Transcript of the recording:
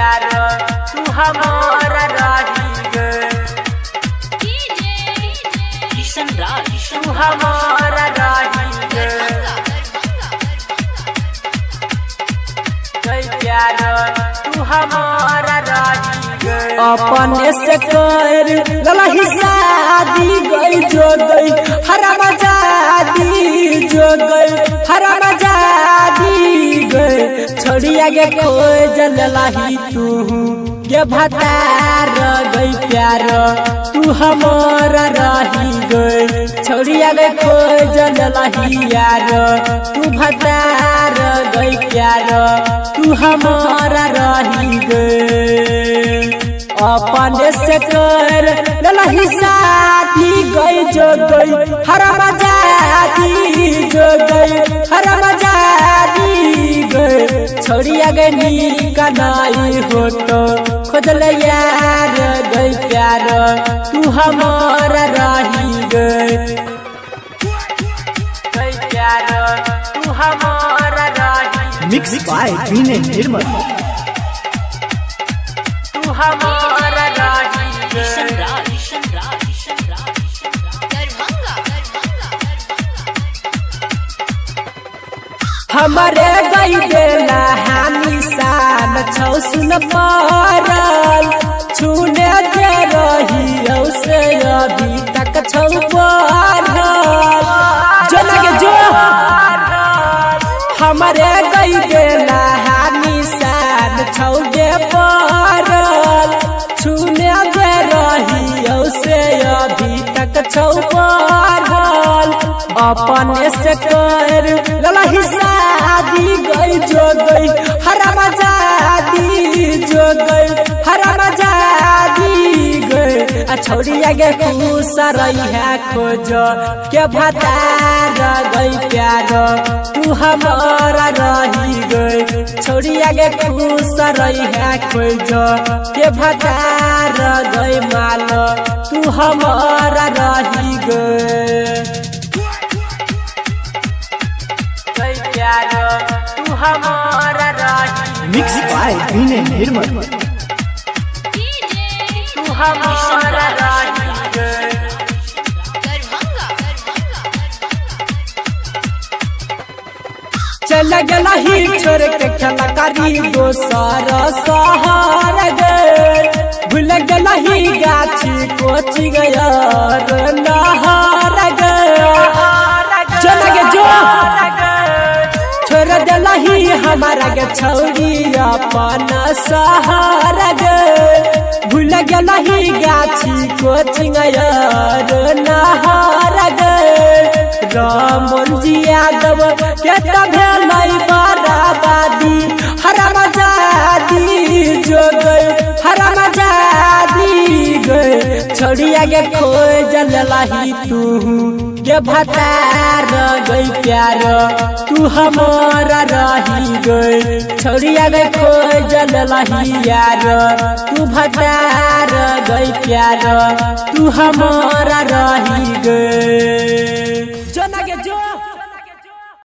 प्यार तू हमारा रही गए तू हमारा रही गए प्यार तू हमारा रही गए अपने से कर ललही शादी गई जो गई हरा मजादी जो गई हरा मजादी गई छोड़ी आगे खोज ललही तू के भतार गई प्यार तू हमारा रही गई छोड़ी आगे खोज ललही यार तू भतार गई प्यार तू हमारा रही गई अपने से कर ललही शादी गई जो गई हरा मजादी जो गई हरा मजादी गई छोड़ी आगे नीका नाई हो तो खोजल यार गई प्यार तू हमारा रही गई प्यार तू हमारा रही मिक्स बाय विनय निर्मल तू हमारा रही हमारे गई देला हानि शान छौ सुन पारल छूने दे रही से अभी तक छौ पारल जो लगे जो हमारे गई देला हानि शान छौ दे पारल छूने दे रही से अभी तक छौ पारल अपने से कर ललही शादी गई जो गई हरा मजादी जो गई हरा मजादी गई छोड़ी आगे खुश रही है खोज के भतार गई प्यार तू हमारा रही गई छोड़ी आगे खुश रही है खोज के भतार गई माल तू हमारा रही गई प्यार तू हमारा रही मिक्स बाय विनय निर्मल तू हमारा रही गए चल गला ही छोड़ के खेला करी दोसर शहर गए भूल गला ही गाछी कोची गया नहर गए चल गे जो छोड़ दलही हमारा गे छौरी अपन शहर गे भूल गलही गाछी कोचिंग नहर गे रामन जी यादव के भेल बराबादी हरा मजादी जो गई हरा मजादी गई छोड़ी आगे खोज ललही तू के भतार गई प्यार तू हमारा रही गई छोड़ी आगे खोज ललही यार तू भतार गई प्यार तू हमारा रही गई।